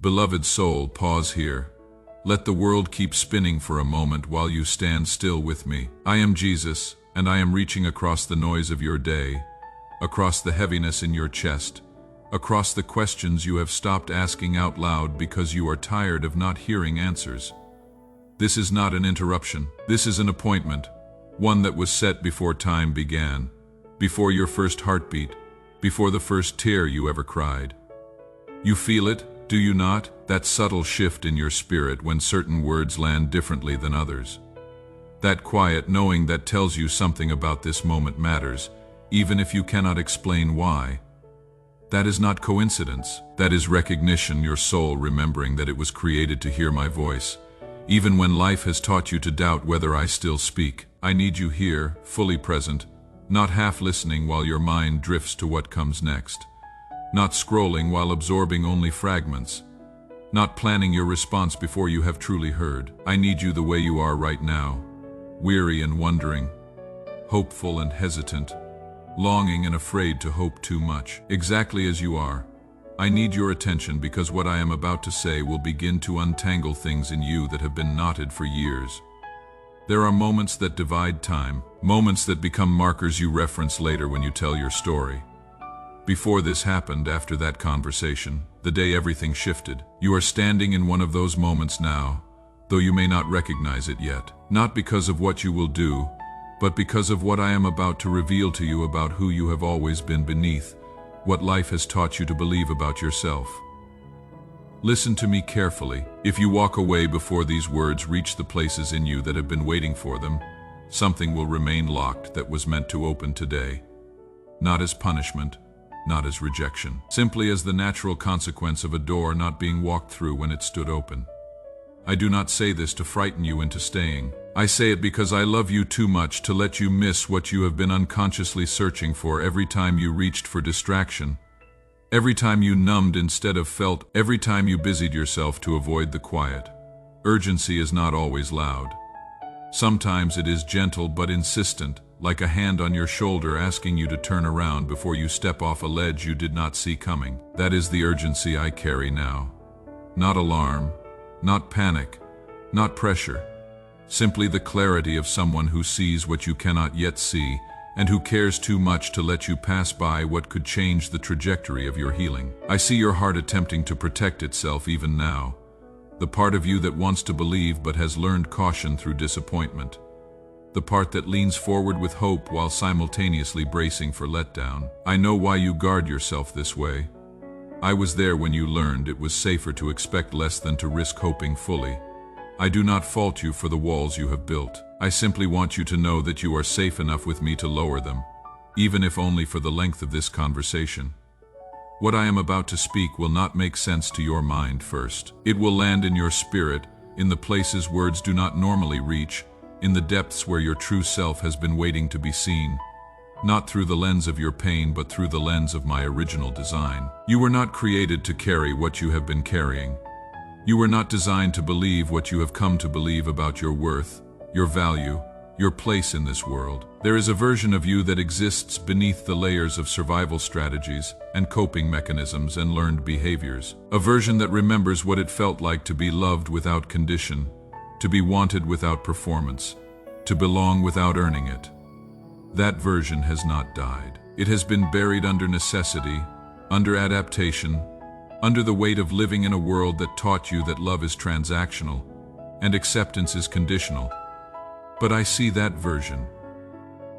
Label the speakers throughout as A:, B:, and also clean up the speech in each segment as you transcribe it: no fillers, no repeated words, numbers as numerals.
A: Beloved soul, pause here. Let the world keep spinning for a moment while you stand still with me. I am Jesus, and I am reaching across the noise of your day, across the heaviness in your chest, across the questions you have stopped asking out loud because you are tired of not hearing answers. This is not an interruption. This is an appointment, one that was set before time began, before your first heartbeat, before the first tear you ever cried. You feel it, do you not? That subtle shift in your spirit when certain words land differently than others. That quiet knowing that tells you something about this moment matters, even if you cannot explain why. That is not coincidence. That is recognition, your soul remembering that it was created to hear my voice. Even when life has taught you to doubt whether I still speak, I need you here, fully present, not half listening while your mind drifts to what comes next. Not scrolling while absorbing only fragments. Not planning your response before you have truly heard. I need you the way you are right now, weary and wondering, hopeful and hesitant, longing and afraid to hope too much. Exactly as you are. I need your attention because what I am about to say will begin to untangle things in you that have been knotted for years. There are moments that divide time, moments that become markers you reference later when you tell your story. Before this happened, after that conversation, the day everything shifted, you are standing in one of those moments now, though you may not recognize it yet. Not because of what you will do, but because of what I am about to reveal to you about who you have always been beneath, what life has taught you to believe about yourself. Listen to me carefully. If you walk away before these words reach the places in you that have been waiting for them, something will remain locked that was meant to open today. Not as punishment, not as rejection, simply as the natural consequence of a door not being walked through when it stood open. I do not say this to frighten you into staying. I say it because I love you too much to let you miss what you have been unconsciously searching for every time you reached for distraction, every time you numbed instead of felt, every time you busied yourself to avoid the quiet. Urgency is not always loud. Sometimes it is gentle but insistent, like a hand on your shoulder asking you to turn around before you step off a ledge you did not see coming. That is the urgency I carry now. Not alarm, not panic, not pressure. Simply the clarity of someone who sees what you cannot yet see and who cares too much to let you pass by what could change the trajectory of your healing. I see your heart attempting to protect itself even now, the part of you that wants to believe but has learned caution through disappointment, the part that leans forward with hope while simultaneously bracing for letdown. I know why you guard yourself this way. I was there when you learned it was safer to expect less than to risk hoping fully. I do not fault you for the walls you have built. I simply want you to know that you are safe enough with me to lower them, even if only for the length of this conversation. What I am about to speak will not make sense to your mind first. It will land in your spirit, in the places words do not normally reach, in the depths where your true self has been waiting to be seen. Not through the lens of your pain, but through the lens of my original design. You were not created to carry what you have been carrying. You were not designed to believe what you have come to believe about your worth, your value, your place in this world. There is a version of you that exists beneath the layers of survival strategies and coping mechanisms and learned behaviors. A version that remembers what it felt like to be loved without condition, to be wanted without performance, to belong without earning it. That version has not died. It has been buried under necessity, under adaptation, under the weight of living in a world that taught you that love is transactional and acceptance is conditional. But I see that version.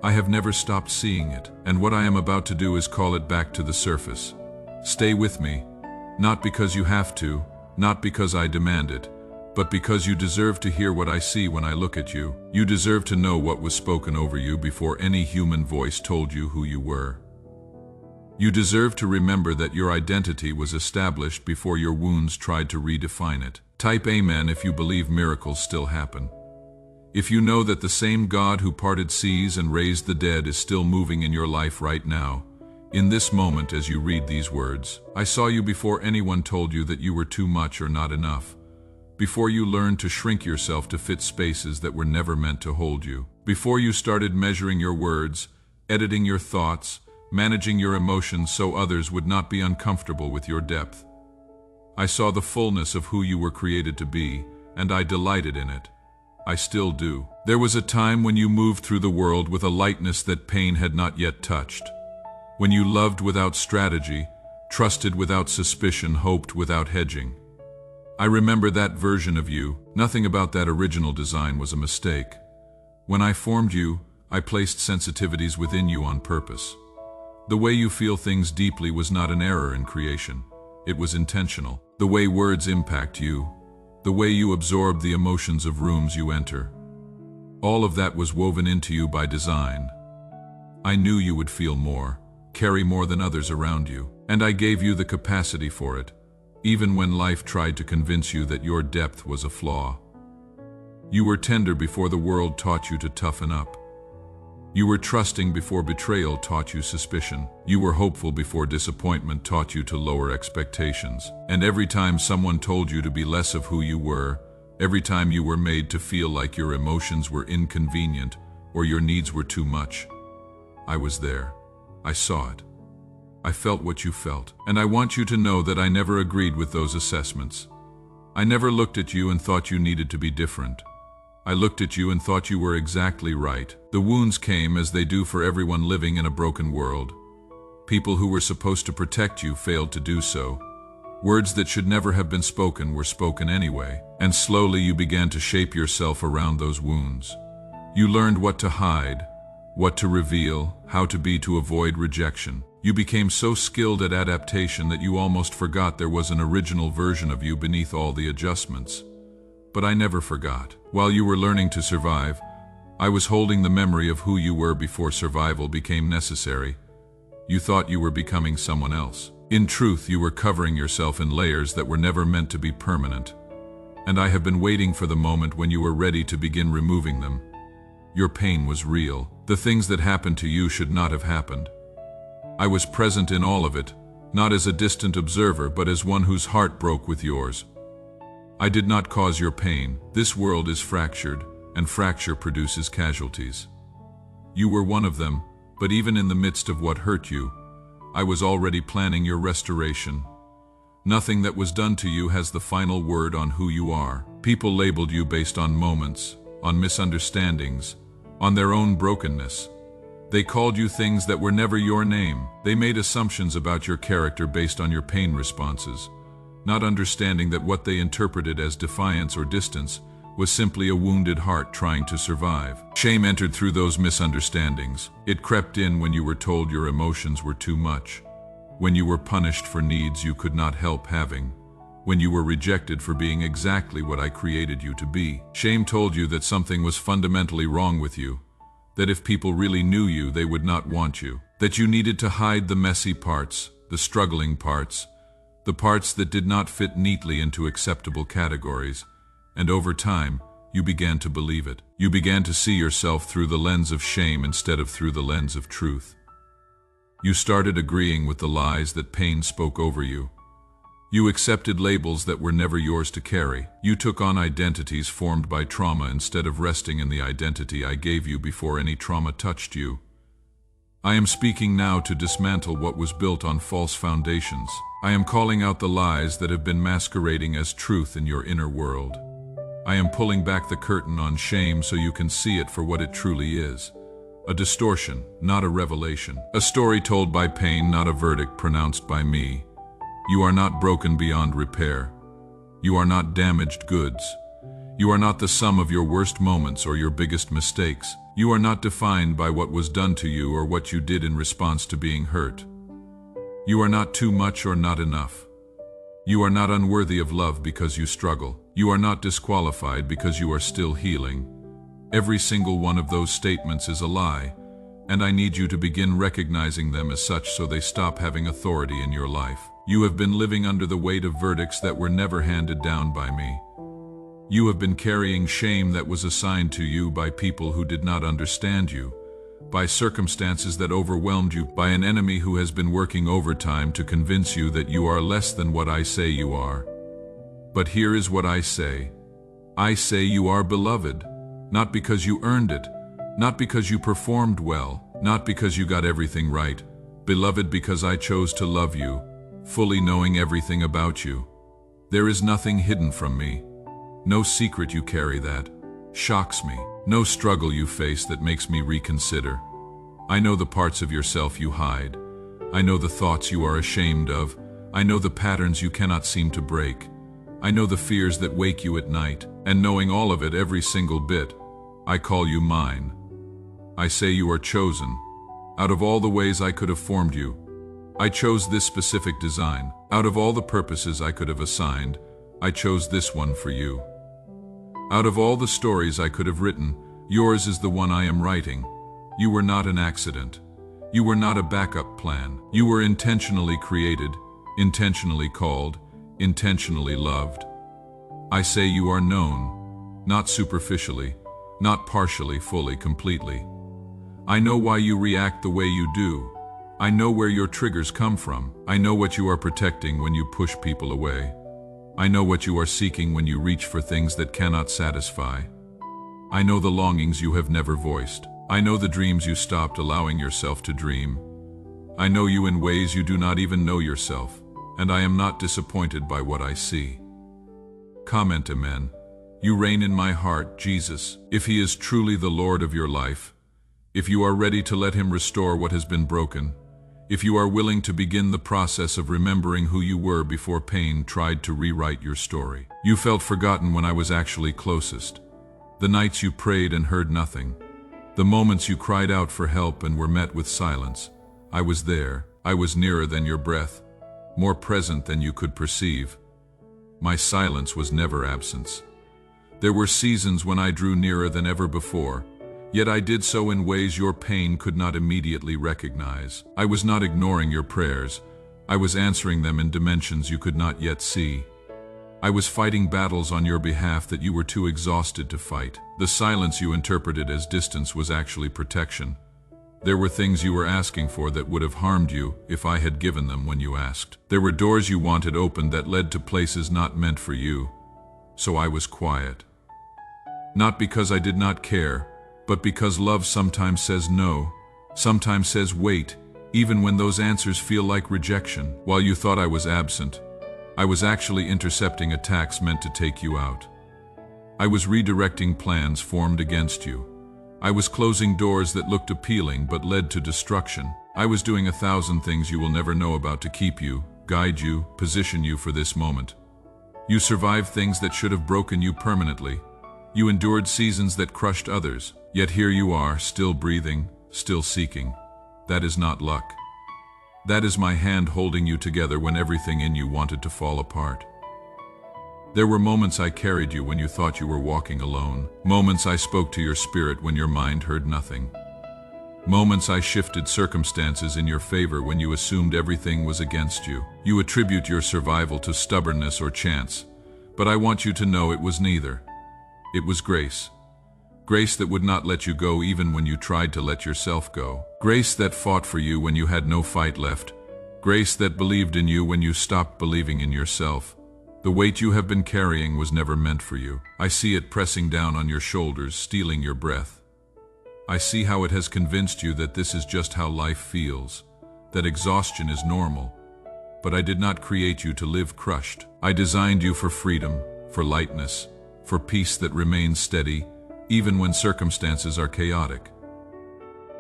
A: I have never stopped seeing it, and what I am about to do is call it back to the surface. Stay with me, not because you have to, not because I demand it, but because you deserve to hear what I see when I look at you. You deserve to know what was spoken over you before any human voice told you who you were. You deserve to remember that your identity was established before your wounds tried to redefine it. Type Amen if you believe miracles still happen. If you know that the same God who parted seas and raised the dead is still moving in your life right now, in this moment as you read these words. I saw you before anyone told you that you were too much or not enough. Before you learned to shrink yourself to fit spaces that were never meant to hold you. Before you started measuring your words, editing your thoughts, managing your emotions so others would not be uncomfortable with your depth. I saw the fullness of who you were created to be, and I delighted in it. I still do. There was a time when you moved through the world with a lightness that pain had not yet touched. When you loved without strategy, trusted without suspicion, hoped without hedging. I remember that version of you. Nothing about that original design was a mistake. When I formed you, I placed sensitivities within you on purpose. The way you feel things deeply was not an error in creation. It was intentional. The way words impact you, the way you absorb the emotions of rooms you enter. All of that was woven into you by design. I knew you would feel more, carry more than others around you, and I gave you the capacity for it, even when life tried to convince you that your depth was a flaw. You were tender before the world taught you to toughen up. You were trusting before betrayal taught you suspicion. You were hopeful before disappointment taught you to lower expectations. And every time someone told you to be less of who you were, every time you were made to feel like your emotions were inconvenient or your needs were too much, I was there. I saw it. I felt what you felt. And I want you to know that I never agreed with those assessments. I never looked at you and thought you needed to be different. I looked at you and thought you were exactly right. The wounds came as they do for everyone living in a broken world. People who were supposed to protect you failed to do so. Words that should never have been spoken were spoken anyway, and slowly you began to shape yourself around those wounds. You learned what to hide, what to reveal, how to be to avoid rejection. You became so skilled at adaptation that you almost forgot there was an original version of you beneath all the adjustments. But I never forgot. While you were learning to survive, I was holding the memory of who you were before survival became necessary. You thought you were becoming someone else. In truth, you were covering yourself in layers that were never meant to be permanent. And I have been waiting for the moment when you were ready to begin removing them. Your pain was real. The things that happened to you should not have happened. I was present in all of it, not as a distant observer, but as one whose heart broke with yours. I did not cause your pain. This world is fractured, and fracture produces casualties. You were one of them, but even in the midst of what hurt you, I was already planning your restoration. Nothing that was done to you has the final word on who you are. People labeled you based on moments, on misunderstandings, on their own brokenness. They called you things that were never your name. They made assumptions about your character based on your pain responses, not understanding that what they interpreted as defiance or distance was simply a wounded heart trying to survive. Shame entered through those misunderstandings. It crept in when you were told your emotions were too much, when you were punished for needs you could not help having, when you were rejected for being exactly what I created you to be. Shame told you that something was fundamentally wrong with you, that if people really knew you, they would not want you, that you needed to hide the messy parts, the struggling parts, the parts that did not fit neatly into acceptable categories, and over time, you began to believe it. You began to see yourself through the lens of shame instead of through the lens of truth. You started agreeing with the lies that pain spoke over you. You accepted labels that were never yours to carry. You took on identities formed by trauma instead of resting in the identity I gave you before any trauma touched you. I am speaking now to dismantle what was built on false foundations. I am calling out the lies that have been masquerading as truth in your inner world. I am pulling back the curtain on shame so you can see it for what it truly is. A distortion, not a revelation. A story told by pain, not a verdict pronounced by me. You are not broken beyond repair. You are not damaged goods. You are not the sum of your worst moments or your biggest mistakes. You are not defined by what was done to you or what you did in response to being hurt. You are not too much or not enough. You are not unworthy of love because you struggle. You are not disqualified because you are still healing. Every single one of those statements is a lie, and I need you to begin recognizing them as such so they stop having authority in your life. You have been living under the weight of verdicts that were never handed down by me. You have been carrying shame that was assigned to you by people who did not understand you, by circumstances that overwhelmed you, by an enemy who has been working overtime to convince you that you are less than what I say you are. But here is what I say. I say you are beloved, not because you earned it, not because you performed well, not because you got everything right. Beloved because I chose to love you, fully knowing everything about you. There is nothing hidden from me. No secret you carry that shocks me. No struggle you face that makes me reconsider. I know the parts of yourself you hide. I know the thoughts you are ashamed of. I know the patterns you cannot seem to break. I know the fears that wake you at night. And knowing all of it, every single bit, I call you mine. I say you are chosen. Out of all the ways I could have formed you, I chose this specific design. Out of all the purposes I could have assigned, I chose this one for you. Out of all the stories I could have written, yours is the one I am writing. You were not an accident. You were not a backup plan. You were intentionally created, intentionally called, intentionally loved. I say you are known, not superficially, not partially, fully, completely. I know why you react the way you do. I know where your triggers come from. I know what you are protecting when you push people away. I know what you are seeking when you reach for things that cannot satisfy. I know the longings you have never voiced. I know the dreams you stopped allowing yourself to dream. I know you in ways you do not even know yourself, and I am not disappointed by what I see. Comment, Amen. You reign in my heart, Jesus. If He is truly the Lord of your life, if you are ready to let Him restore what has been broken, if you are willing to begin the process of remembering who you were before pain tried to rewrite your story. You felt forgotten when I was actually closest. The nights you prayed and heard nothing. The moments you cried out for help and were met with silence. I was there. I was nearer than your breath, more present than you could perceive. My silence was never absence. There were seasons when I drew nearer than ever before, yet I did so in ways your pain could not immediately recognize. I was not ignoring your prayers. I was answering them in dimensions you could not yet see. I was fighting battles on your behalf that you were too exhausted to fight. The silence you interpreted as distance was actually protection. There were things you were asking for that would have harmed you if I had given them when you asked. There were doors you wanted opened that led to places not meant for you. So I was quiet. Not because I did not care, but because love sometimes says no, sometimes says wait, even when those answers feel like rejection. While you thought I was absent, I was actually intercepting attacks meant to take you out. I was redirecting plans formed against you. I was closing doors that looked appealing but led to destruction. I was doing 1,000 things you will never know about to keep you, guide you, position you for this moment. You survived things that should have broken you permanently. You endured seasons that crushed others, yet here you are, still breathing, still seeking. That is not luck. That is my hand holding you together when everything in you wanted to fall apart. There were moments I carried you when you thought you were walking alone. Moments I spoke to your spirit when your mind heard nothing. Moments I shifted circumstances in your favor when you assumed everything was against you. You attribute your survival to stubbornness or chance, but I want you to know it was neither. It was grace. Grace that would not let you go even when you tried to let yourself go. Grace that fought for you when you had no fight left. Grace that believed in you when you stopped believing in yourself. The weight you have been carrying was never meant for you. I see it pressing down on your shoulders, stealing your breath. I see how it has convinced you that this is just how life feels, that exhaustion is normal. But I did not create you to live crushed. I designed you for freedom, for lightness, for peace that remains steady, even when circumstances are chaotic.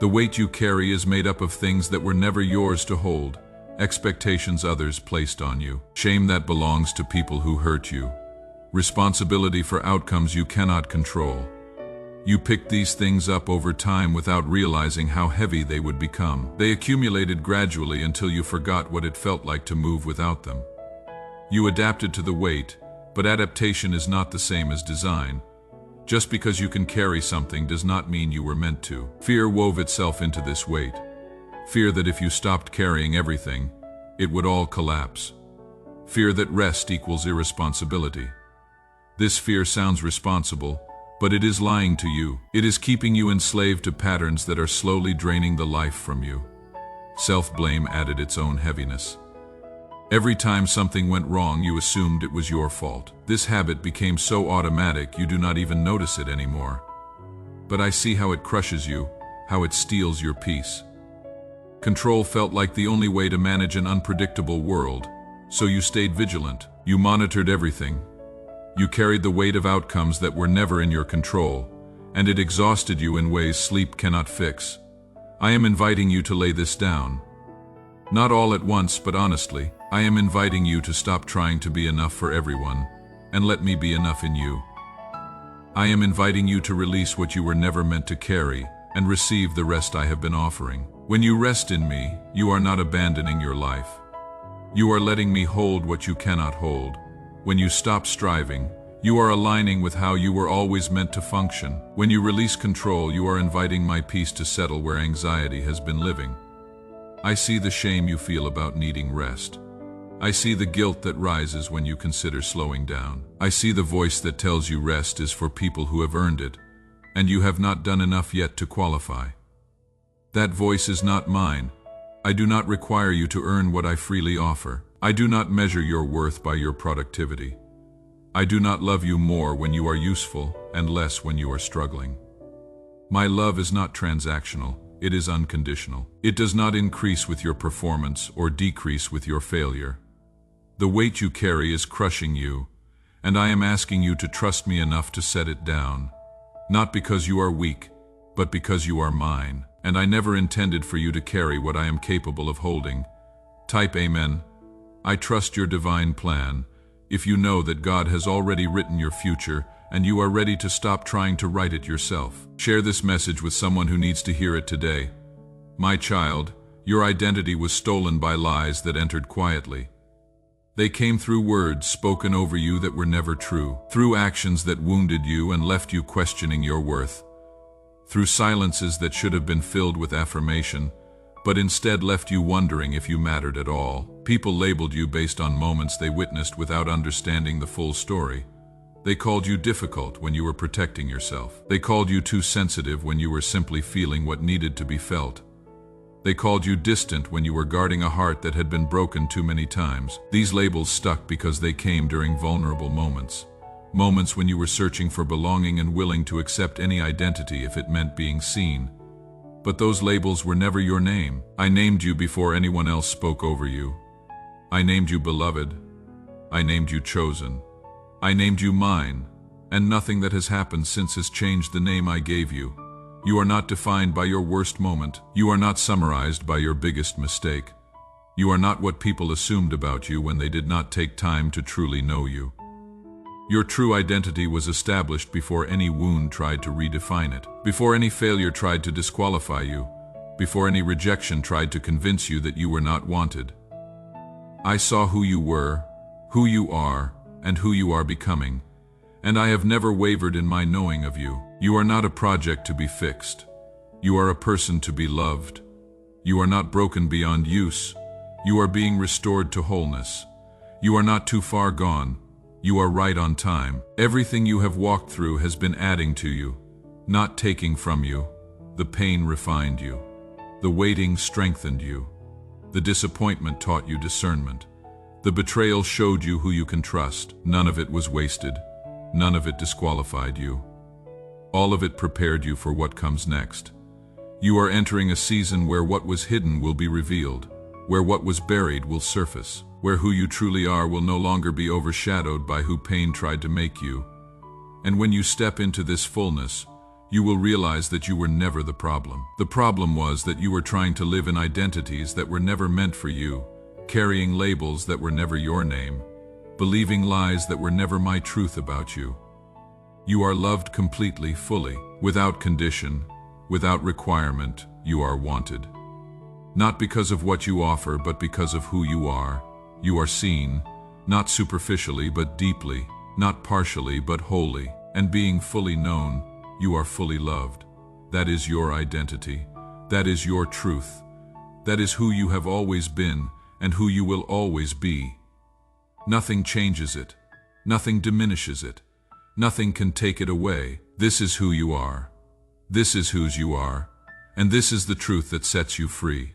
A: The weight you carry is made up of things that were never yours to hold, expectations others placed on you, shame that belongs to people who hurt you, responsibility for outcomes you cannot control. You picked these things up over time without realizing how heavy they would become. They accumulated gradually until you forgot what it felt like to move without them. You adapted to the weight, but adaptation is not the same as design. Just because you can carry something does not mean you were meant to. Fear wove itself into this weight. Fear that if you stopped carrying everything, it would all collapse. Fear that rest equals irresponsibility. This fear sounds responsible, but it is lying to you. It is keeping you enslaved to patterns that are slowly draining the life from you. Self-blame added its own heaviness. Every time something went wrong, you assumed it was your fault. This habit became so automatic you do not even notice it anymore. But I see how it crushes you, how it steals your peace. Control felt like the only way to manage an unpredictable world, So you stayed vigilant. You monitored everything. You carried the weight of outcomes that were never in your control, and it exhausted you in ways sleep cannot fix. I am inviting you to lay this down. Not all at once, but honestly. I am inviting you to stop trying to be enough for everyone, and let me be enough in you. I am inviting you to release what you were never meant to carry, and receive the rest I have been offering. When you rest in me, you are not abandoning your life. You are letting me hold what you cannot hold. When you stop striving, you are aligning with how you were always meant to function. When you release control, you are inviting my peace to settle where anxiety has been living. I see the shame you feel about needing rest. I see the guilt that rises when you consider slowing down. I see the voice that tells you rest is for people who have earned it, and you have not done enough yet to qualify. That voice is not mine. I do not require you to earn what I freely offer. I do not measure your worth by your productivity. I do not love you more when you are useful and less when you are struggling. My love is not transactional, it is unconditional. It does not increase with your performance or decrease with your failure. The weight you carry is crushing you, and I am asking you to trust me enough to set it down. Not because you are weak, but because you are mine, and I never intended for you to carry what I am capable of holding. Type Amen. I trust your divine plan, if you know that God has already written your future and you are ready to stop trying to write it yourself. Share this message with someone who needs to hear it today. My child, your identity was stolen by lies that entered quietly. They came through words spoken over you that were never true, through actions that wounded you and left you questioning your worth, through silences that should have been filled with affirmation, but instead left you wondering if you mattered at all. People labeled you based on moments they witnessed without understanding the full story. They called you difficult when you were protecting yourself. They called you too sensitive when you were simply feeling what needed to be felt. They called you distant when you were guarding a heart that had been broken too many times. These labels stuck because they came during vulnerable moments. Moments when you were searching for belonging and willing to accept any identity if it meant being seen. But those labels were never your name. I named you before anyone else spoke over you. I named you beloved. I named you chosen. I named you mine, and nothing that has happened since has changed the name I gave you. You are not defined by your worst moment. You are not summarized by your biggest mistake. You are not what people assumed about you when they did not take time to truly know you. Your true identity was established before any wound tried to redefine it, before any failure tried to disqualify you, before any rejection tried to convince you that you were not wanted. I saw who you were, who you are, and who you are becoming, and I have never wavered in my knowing of you. You are not a project to be fixed. You are a person to be loved. You are not broken beyond use. You are being restored to wholeness. You are not too far gone. You are right on time. Everything you have walked through has been adding to you, not taking from you. The pain refined you. The waiting strengthened you. The disappointment taught you discernment. The betrayal showed you who you can trust. None of it was wasted. None of it disqualified you. All of it prepared you for what comes next. You are entering a season where what was hidden will be revealed, where what was buried will surface, where who you truly are will no longer be overshadowed by who pain tried to make you. And when you step into this fullness, you will realize that you were never the problem. The problem was that you were trying to live in identities that were never meant for you, carrying labels that were never your name, believing lies that were never my truth about you. You are loved completely, fully, without condition, without requirement. You are wanted. Not because of what you offer, but because of who you are. You are seen, not superficially but deeply, not partially but wholly, and being fully known, you are fully loved. That is your identity. That is your truth. That is who you have always been and who you will always be. Nothing changes it. Nothing diminishes it. Nothing can take it away. This is who you are. This is whose you are. And this is the truth that sets you free.